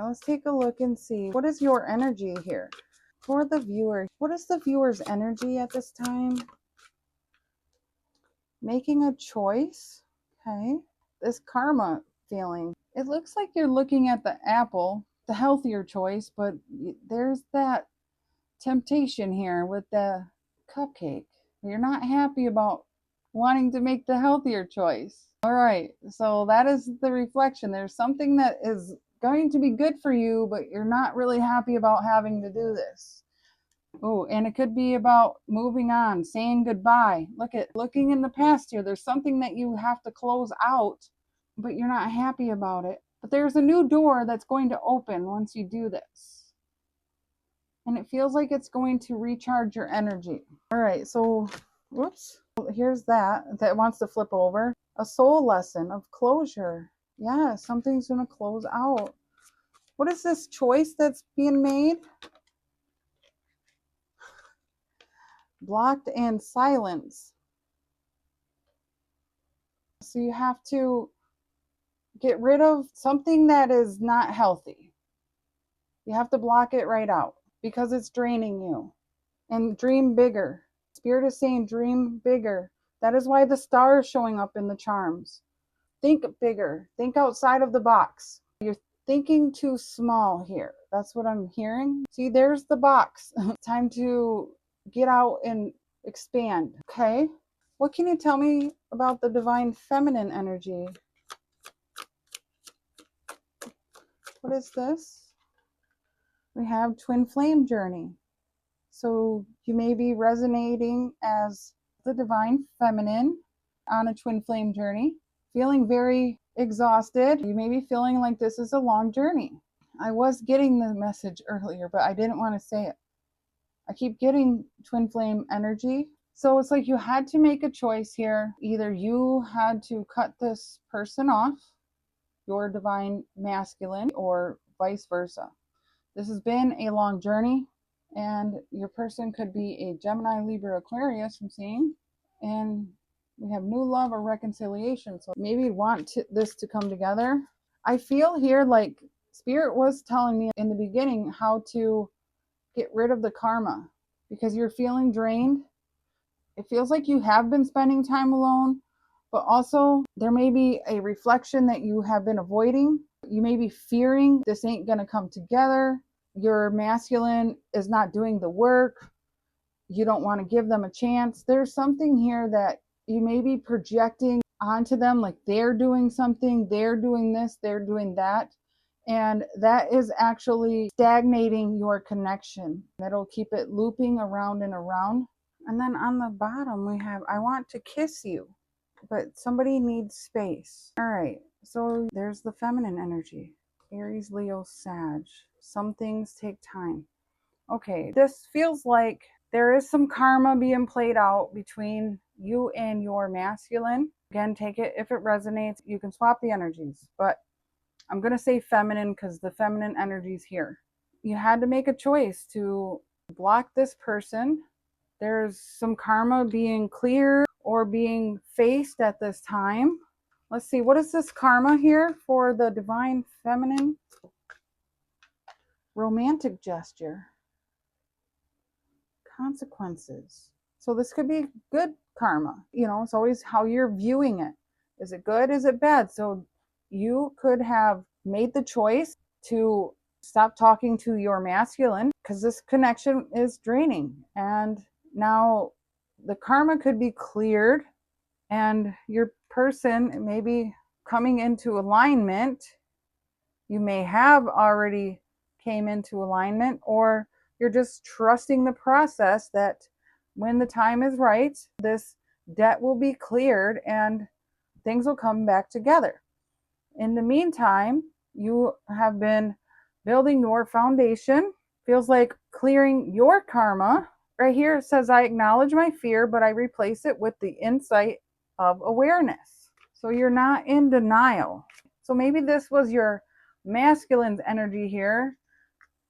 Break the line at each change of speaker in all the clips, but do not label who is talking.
let's take a look and see. What is your energy here for the viewer? What is the viewer's energy at this time? Making a choice. Okay. This karma feeling. It looks like you're looking at the apple, the healthier choice, but there's that temptation here with the cupcake. You're not happy about wanting to make the healthier choice. All right, so that is the reflection. There's something that is going to be good for you, but you're not really happy about having to do this. Oh, and it could be about moving on, saying goodbye. Looking in the past here. There's something that you have to close out, but you're not happy about it. But there's a new door that's going to open once you do this. And it feels like it's going to recharge your energy. All right, so, whoops. Here's that wants to flip over. A soul lesson of closure. Yeah, something's going to close out. What is this choice that's being made? Blocked and silence. So you have to get rid of something that is not healthy. You have to block it right out because it's draining you. And dream bigger. Spirit is saying dream bigger. That is why the star is showing up in the charms. Think bigger. Think outside of the box. You're thinking too small here. That's what I'm hearing. See, there's the box. Time to get out and expand. Okay. What can you tell me about the divine feminine energy? What is this? We have twin flame journey. So you may be resonating as the divine feminine on a twin flame journey, feeling very exhausted. You may be feeling like this is a long journey. I was getting the message earlier, but I didn't want to say it. I keep getting twin flame energy. So it's like you had to make a choice here. Either you had to cut this person off, your divine masculine, or vice versa. This has been a long journey, and your person could be a Gemini, Libra, Aquarius, I'm seeing. And we have new love or reconciliation. So maybe you want this to come together. I feel here like Spirit was telling me in the beginning how to get rid of the karma because you're feeling drained. It feels like you have been spending time alone, but also there may be a reflection that you have been avoiding. You may be fearing this ain't going to come together. Your masculine is not doing the work. You don't want to give them a chance. There's something here that you may be projecting onto them, like they're doing something, they're doing this, they're doing that. And that is actually stagnating your connection. That'll keep it looping around and around. And then on the bottom we have, I want to kiss you, but somebody needs space. All right, so there's the feminine energy. Aries, Leo, Sag. Some things take time. Okay, this feels like there is some karma being played out between you and your masculine. Again, take it if it resonates. You can swap the energies, but I'm going to say feminine because the feminine energy is here. You had to make a choice to block this person. There's some karma being cleared or being faced at this time. Let's see, what is this karma here for the divine feminine? Romantic gesture. Consequences. So this could be good karma. You know, it's always how you're viewing it. Is it good? Is it bad? So you could have made the choice to stop talking to your masculine because this connection is draining. And now the karma could be cleared and your person may be coming into alignment. You may have already came into alignment, or you're just trusting the process that when the time is right, this debt will be cleared and things will come back together. In the meantime, you have been building your foundation. Feels like clearing your karma. Right here it says, I acknowledge my fear, but I replace it with the insight of awareness. So you're not in denial. So maybe this was your masculine's energy here,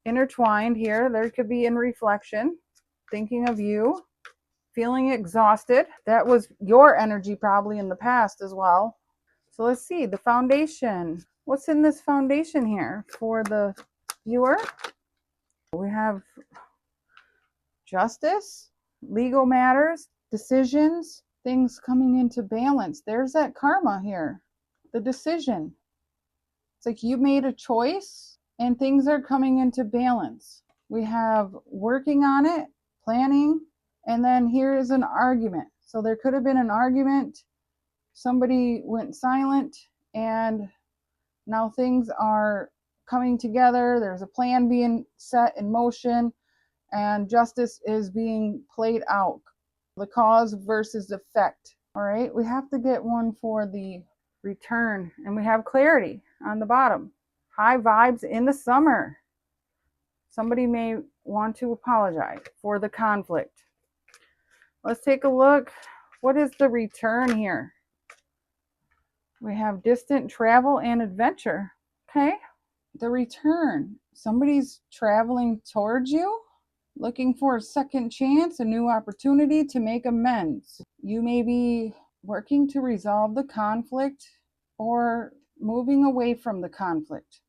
intertwined here. There could be in reflection, thinking of you, feeling exhausted. That was your energy probably in the past as well. So let's see, the foundation. What's in this foundation here for the viewer? We have justice, legal matters, decisions, things coming into balance. There's that karma here, the decision. It's like you made a choice and things are coming into balance. We have working on it, planning, and then here is an argument. So there could have been an argument, somebody went silent, and now things are coming together. There's a plan being set in motion, and justice is being played out. The cause versus effect. All right, we have to get one for the return, and we have clarity on the bottom. High vibes in the summer. Somebody may want to apologize for the conflict. Let's take a look. What is the return here? We have distant travel and adventure. Okay, the return. Somebody's traveling towards you, looking for a second chance, a new opportunity to make amends. You may be working to resolve the conflict or moving away from the conflict.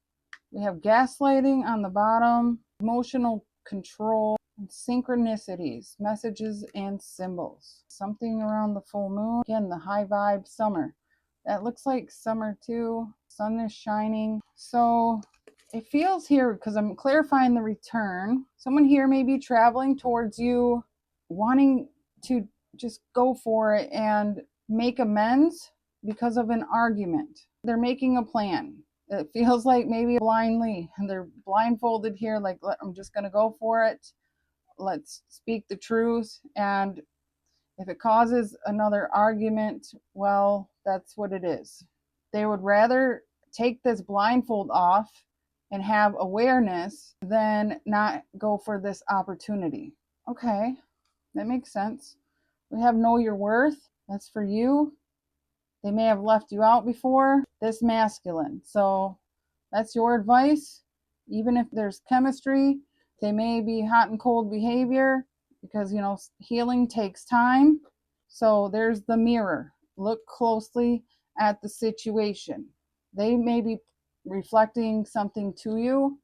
We have gaslighting on the bottom, emotional control, and synchronicities, messages and symbols. Something around the full moon. Again, the high vibe summer. That looks like summer too. Sun is shining. So it feels here, because I'm clarifying the return. Someone here may be traveling towards you, wanting to just go for it and make amends because of an argument. They're making a plan. It feels like maybe blindly, and they're blindfolded here, like, I'm just going to go for it. Let's speak the truth. And if it causes another argument, well, that's what it is. They would rather take this blindfold off and have awareness than not go for this opportunity. Okay, that makes sense. We have know your worth. That's for you. They may have left you out before. This masculine. So that's your advice. Even if there's chemistry, they may be hot and cold behavior, because, healing takes time. So there's the mirror. Look closely at the situation. They may be reflecting something to you.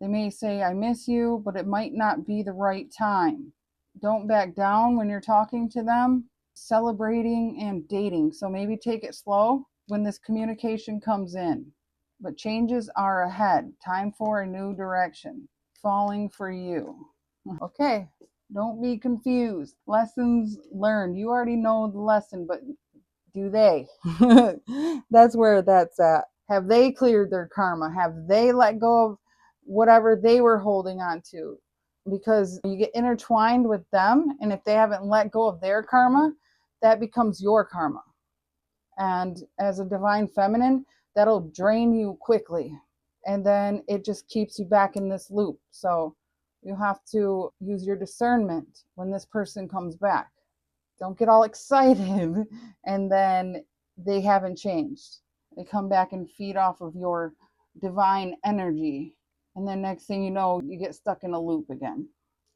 They may say, I miss you, but it might not be the right time. Don't back down when you're talking to them. Celebrating and dating. So maybe take it slow when this communication comes in. But changes are ahead. Time for a new direction. Falling for you. Okay, don't be confused. Lessons learned. You already know the lesson, but do they? That's where that's at. Have they cleared their karma? Have they let go of whatever they were holding on to? Because you get intertwined with them, and if they haven't let go of their karma, that becomes your karma. And as a divine feminine, that'll drain you quickly. And then it just keeps you back in this loop. So you have to use your discernment when this person comes back. Don't get all excited and then they haven't changed. They come back and feed off of your divine energy. And then next thing you know, you get stuck in a loop again.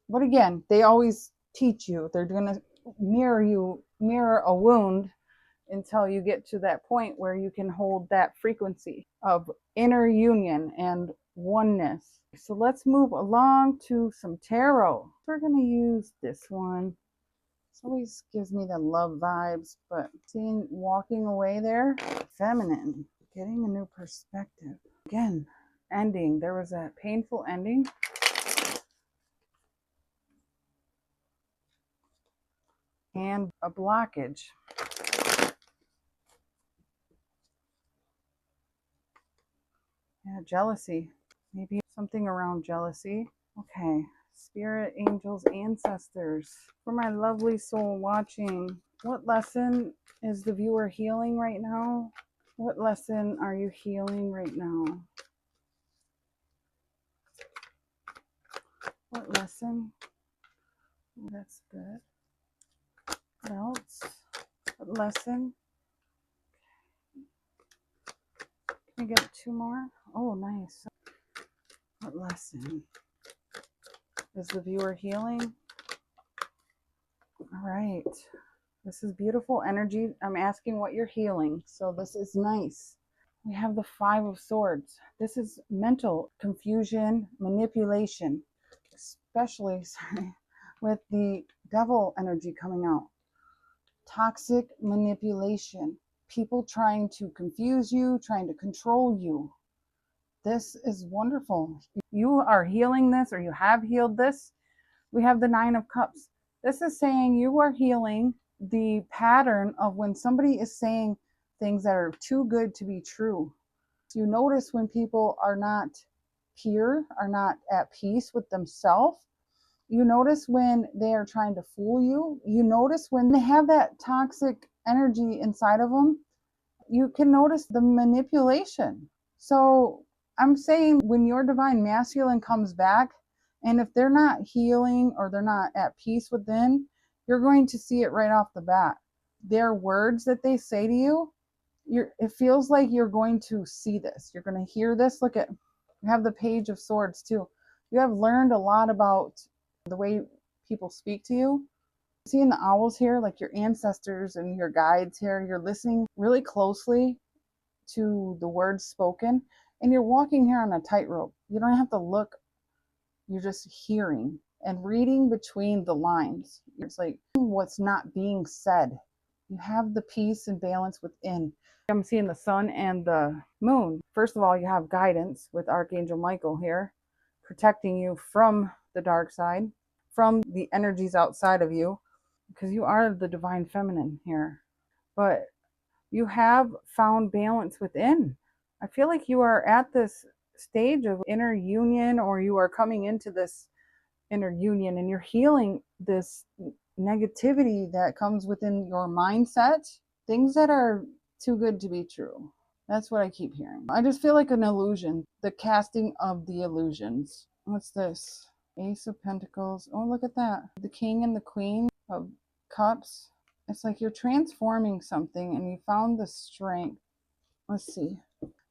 But again, they always teach you. They're going to mirror a wound until you get to that point where you can hold that frequency of inner union and oneness. So let's move along to some tarot. We're going to use this one. It always gives me the love vibes, but seeing walking away there, feminine, getting a new perspective. Again, ending. There was a painful ending. And a blockage. Yeah, jealousy. Maybe something around jealousy. Okay. Spirit, angels, ancestors. For my lovely soul watching, what lesson is the viewer healing right now? What lesson are you healing right now? What lesson? That's good. What else? What lesson? Can we get two more? Oh, nice. What lesson? Is the viewer healing? All right. This is beautiful energy. I'm asking what you're healing. So this is nice. We have the Five of Swords. This is mental confusion, manipulation, especially with the devil energy coming out. Toxic manipulation. People trying to confuse you, trying to control you. This is wonderful. You are healing this, or you have healed this. We have the Nine of Cups. This is saying you are healing the pattern of when somebody is saying things that are too good to be true. You notice when people are not pure, are not at peace with themselves. You notice when they are trying to fool you. You notice when they have that toxic energy inside of them. You can notice the manipulation. So I'm saying when your divine masculine comes back, and if they're not healing or they're not at peace within, you're going to see it right off the bat. Their words that they say to you, it feels like you're going to see this. You're going to hear this. Look at, you have the Page of Swords too. You have learned a lot about the way people speak to you. Seeing the owls here, like your ancestors and your guides here, you're listening really closely to the words spoken, and you're walking here on a tightrope. You don't have to look, you're just hearing and reading between the lines. It's like what's not being said. You have the peace and balance within. I'm seeing the sun and the moon. First of all, you have guidance with Archangel Michael here, protecting you from the dark side, from the energies outside of you, because you are the divine feminine here. But you have found balance within. I feel like you are at this stage of inner union, or you are coming into this inner union and you're healing this negativity that comes within your mindset, things that are too good to be true. That's what I keep hearing. I just feel like an illusion, the casting of the illusions. What's this? Ace of Pentacles. Oh, look at that. The King and the Queen of Cups. It's like you're transforming something and you found the strength. Let's see.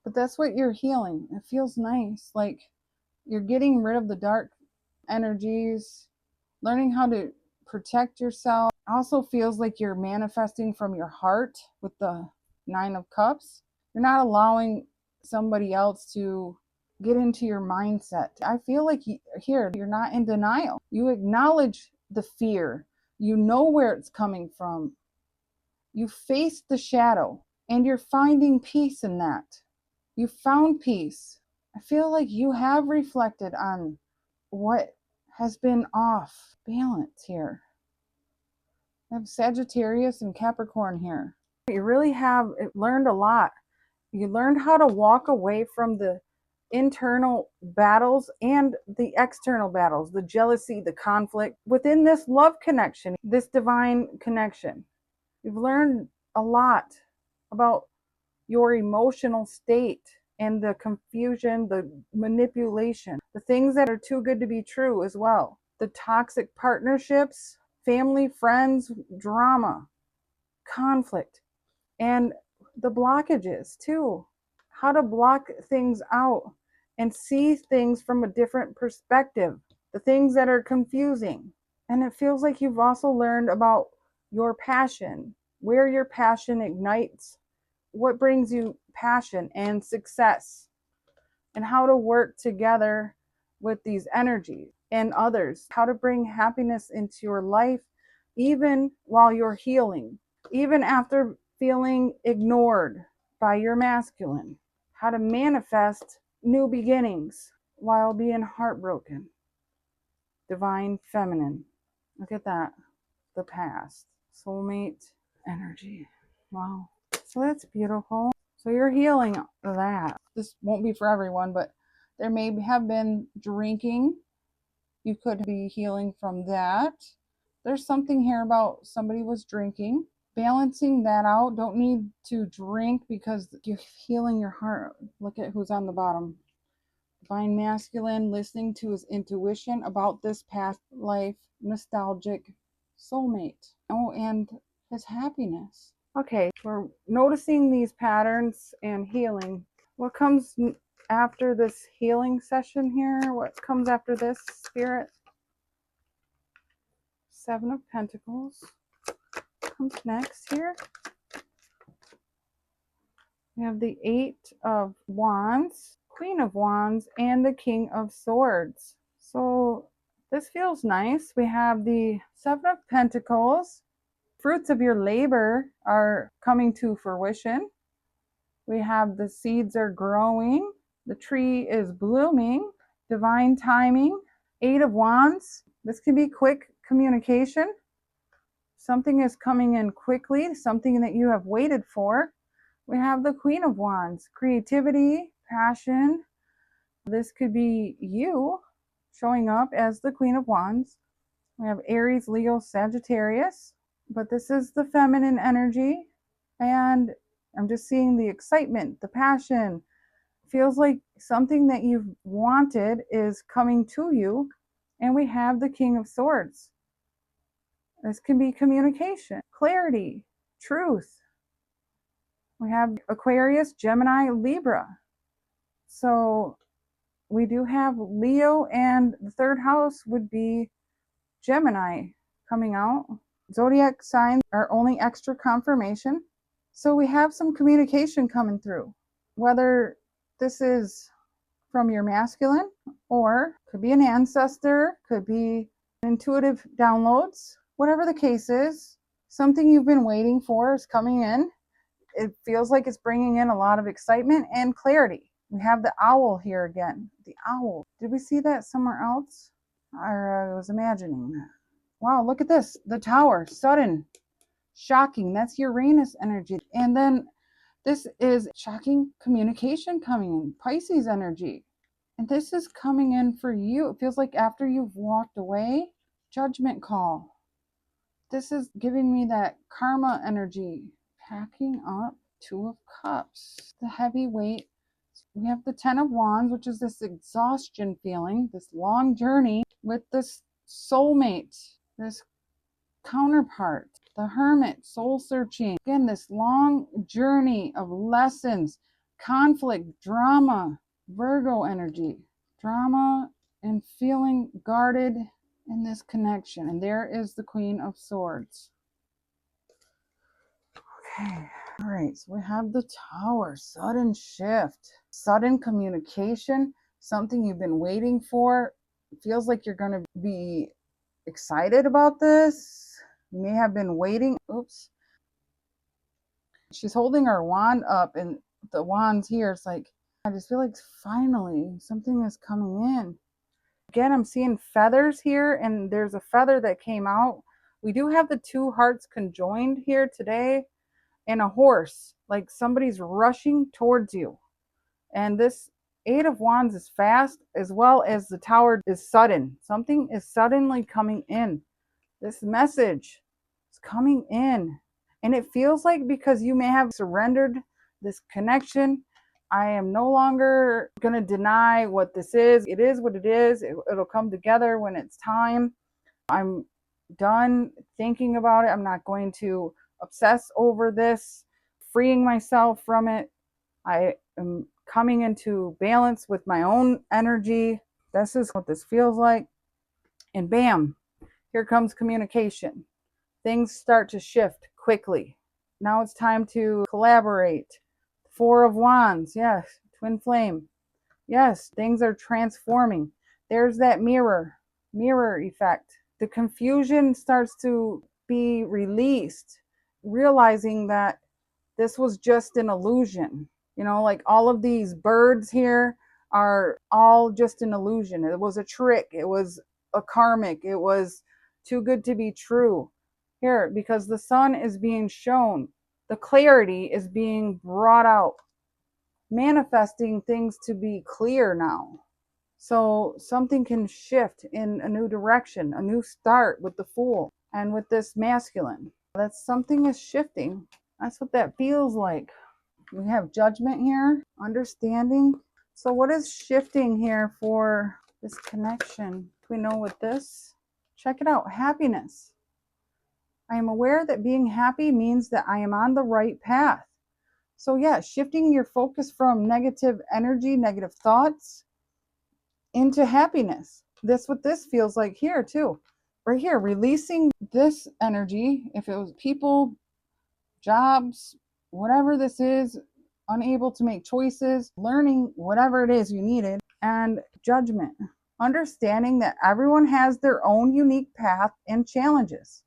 But that's what you're healing. It feels nice. Like you're getting rid of the dark energies, learning how to protect yourself. Also feels like you're manifesting from your heart with the Nine of Cups. You're not allowing somebody else to get into your mindset. I feel like here, you're not in denial. You acknowledge the fear. You know where it's coming from. You face the shadow and you're finding peace in that. You found peace. I feel like you have reflected on what has been off balance here. I have Sagittarius and Capricorn here. You really have learned a lot. You learned how to walk away from the internal battles and the external battles, the jealousy, the conflict within this love connection, this divine connection. You've learned a lot about your emotional state and the confusion, the manipulation, the things that are too good to be true as well. The toxic partnerships, family, friends, drama, conflict, and the blockages too. How to block things out and see things from a different perspective. The things that are confusing. And it feels like you've also learned about your passion, where your passion ignites, what brings you passion and success, and how to work together with these energies and others, how to bring happiness into your life, even while you're healing, even after feeling ignored by your masculine, how to manifest new beginnings while being heartbroken. Divine feminine. Look at that. The past. Soulmate energy. Wow. So that's beautiful. So you're healing that. This won't be for everyone, but there may have been drinking. You could be healing from that. There's something here about somebody was drinking. Balancing that out. Don't need to drink because you're healing your heart. Look at who's on the bottom. Divine masculine, listening to his intuition about this past life, nostalgic soulmate. Oh, and his happiness. Okay, we're noticing these patterns and healing. What comes after this healing session here? What comes after this, Spirit? Seven of Pentacles comes next here. We have the Eight of Wands, Queen of Wands, and the King of Swords. So this feels nice. We have the Seven of Pentacles. Fruits of your labor are coming to fruition. We have the seeds are growing. The tree is blooming. Divine timing. Eight of Wands. This can be quick communication. Something is coming in quickly, something that you have waited for. We have the Queen of Wands, creativity, passion. This could be you showing up as the Queen of Wands. We have Aries, Leo, Sagittarius, but this is the feminine energy. And I'm just seeing the excitement, the passion. Feels like something that you've wanted is coming to you. And we have the King of Swords. This can be communication, clarity, truth. We have Aquarius, Gemini, Libra. So we do have Leo, and the third house would be Gemini coming out. Zodiac signs are only extra confirmation. So we have some communication coming through, whether this is from your masculine or could be an ancestor, could be intuitive downloads, whatever the case is, something you've been waiting for is coming in. It feels like it's bringing in a lot of excitement and clarity. We have the owl here again. The owl. Did we see that somewhere else? I was imagining that. Wow, look at this. The tower. Sudden. Shocking. That's Uranus energy. And then this is shocking communication coming in. Pisces energy. And this is coming in for you. It feels like after you've walked away, judgment call. This is giving me that karma energy. Packing up. Two of Cups. The heavy weight. We have the Ten of Wands, which is this exhaustion feeling, this long journey with this soulmate, this counterpart, the Hermit, soul searching. Again, this long journey of lessons, conflict, drama, Virgo energy, drama and feeling guarded in this connection. And there is the Queen of Swords. Okay. All right, so we have the Tower, sudden shift, sudden communication, something you've been waiting for. It feels like you're going to be excited about this. You may have been waiting. Oops. She's holding her wand up, and the wand's here. It's like, I just feel like finally something is coming in. Again, I'm seeing feathers here, and there's a feather that came out. We do have the two hearts conjoined here today. And a horse, like somebody's rushing towards you. And this Eight of Wands is fast, as well as the Tower is sudden. Something is suddenly coming in. This message is coming in. And it feels like because you may have surrendered this connection, I am no longer going to deny what this is. It is what it is. It'll come together when it's time. I'm done thinking about it. I'm not going to obsess over this, freeing myself from it. I am coming into balance with my own energy. This is what this feels like. And bam, here comes communication. Things start to shift quickly. Now it's time to collaborate. Four of Wands, yes, twin flame. Yes, things are transforming. There's that mirror effect. The confusion starts to be released, realizing that this was just an illusion. You know, like all of these birds here are all just an illusion. It was a trick. It was a karmic. It was too good to be true. Here, because the sun is being shown, the clarity is being brought out, manifesting things to be clear now. So something can shift in a new direction, a new start with the Fool and with this masculine. That something is shifting. That's what that feels like. We have Judgment here, understanding. So what is shifting here for this connection? We know with this. Check it out. Happiness. I am aware that being happy means that I am on the right path. So yeah, shifting your focus from negative energy, negative thoughts, into happiness. That's what this feels like here too. Right here, releasing this energy. If it was people, jobs, whatever this is, unable to make choices, learning whatever it is you needed, and judgment. Understanding that everyone has their own unique path and challenges.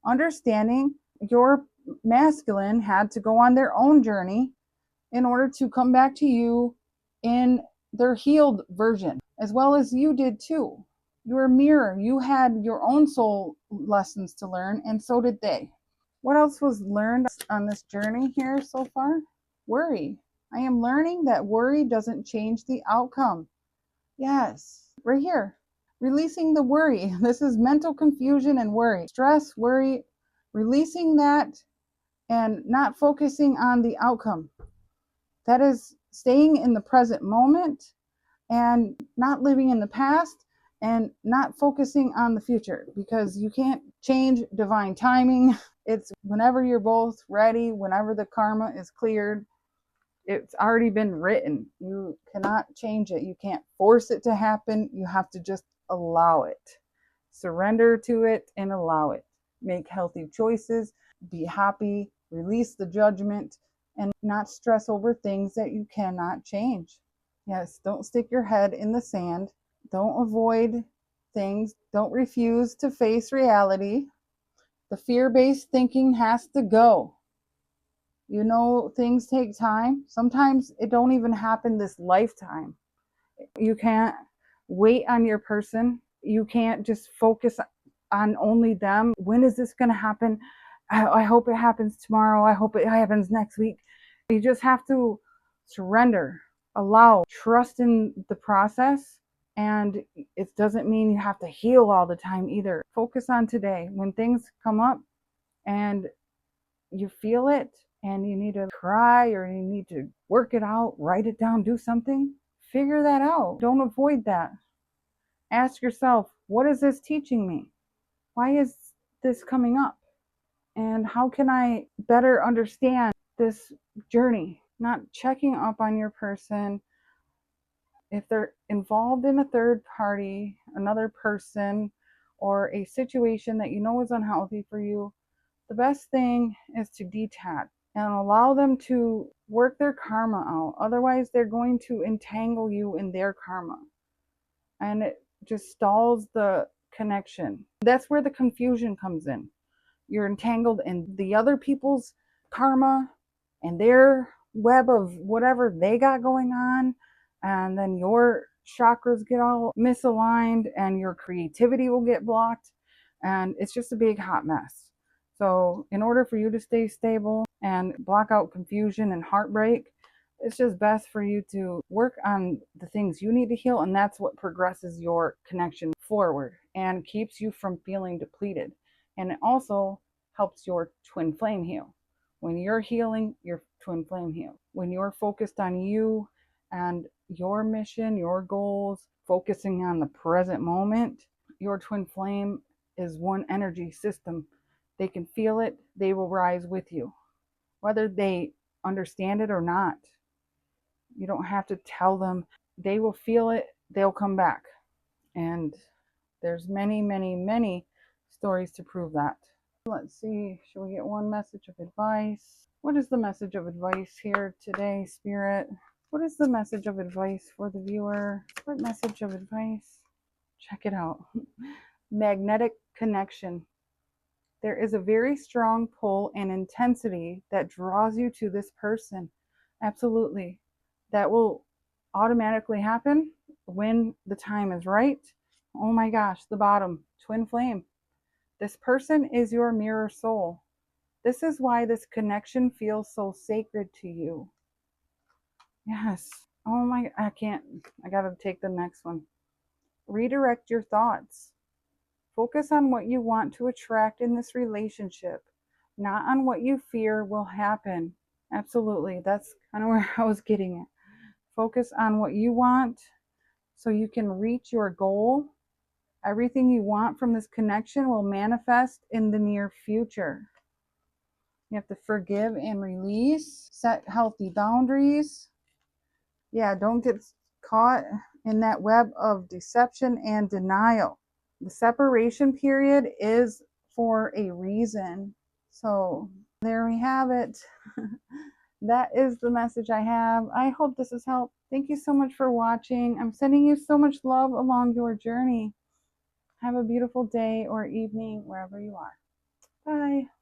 Understanding your masculine had to go on their own journey in order to come back to you in their healed version, as well as you did too. You're a mirror. You had your own soul lessons to learn, and so did they. What else was learned on this journey here so far? Worry. I am learning that worry doesn't change the outcome. Yes, right here. Releasing the worry. This is mental confusion and worry. Stress, worry, releasing that and not focusing on the outcome. That is staying in the present moment and not living in the past and not focusing on the future, because you can't change divine timing. It's whenever you're both ready, whenever the karma is cleared. It's already been written. You cannot change it. You can't force it to happen. You have to just allow it. Surrender to it and allow it. Make healthy choices. Be happy. Release the judgment and not stress over things that you cannot change. Yes, don't stick your head in the sand. Don't avoid things. Don't refuse to face reality. The fear-based thinking has to go. You know, things take time. Sometimes it don't even happen this lifetime. You can't wait on your person. You can't just focus on only them. When is this going to happen? I hope it happens tomorrow. I hope it happens next week. You just have to surrender, allow, trust in the process. And it doesn't mean you have to heal all the time either. Focus on today. When things come up and you feel it and you need to cry or you need to work it out, write it down, do something, figure that out. Don't avoid that. Ask yourself, what is this teaching me? Why is this coming up? And how can I better understand this journey? Not checking up on your person. If they're involved in a third party, another person, or a situation that you know is unhealthy for you, the best thing is to detach and allow them to work their karma out. Otherwise, they're going to entangle you in their karma. And it just stalls the connection. That's where the confusion comes in. You're entangled in the other people's karma and their web of whatever they got going on. And then your chakras get all misaligned and your creativity will get blocked. And it's just a big hot mess. So in order for you to stay stable and block out confusion and heartbreak, it's just best for you to work on the things you need to heal. And that's what progresses your connection forward and keeps you from feeling depleted. And it also helps your twin flame heal. When you're healing, your twin flame heals. When you're focused on you and your mission, your goals, focusing on the present moment, your twin flame is one energy system. They can feel it. They will rise with you, whether they understand it or not. You don't have to tell them. They will feel it. They'll come back. And there's many, many, many stories to prove that. Let's see, should we get one message of advice? What is the message of advice here today, Spirit? What is the message of advice for the viewer? What message of advice? Check it out. Magnetic connection. There is a very strong pull and intensity that draws you to this person. Absolutely. That will automatically happen when the time is right. Oh my gosh, the bottom, twin flame. This person is your mirror soul. This is why this connection feels so sacred to you. Yes. Oh my, I gotta take the next one. Redirect your thoughts. Focus on what you want to attract in this relationship, not on what you fear will happen. Absolutely. That's kind of where I was getting it. Focus on what you want so you can reach your goal. Everything you want from this connection will manifest in the near future. You have to forgive and release, set healthy boundaries. Yeah, don't get caught in that web of deception and denial. The separation period is for a reason. So there we have it. that is the message I have. I hope this has helped. Thank you so much for watching. I'm sending you so much love along your journey. Have a beautiful day or evening wherever you are. Bye.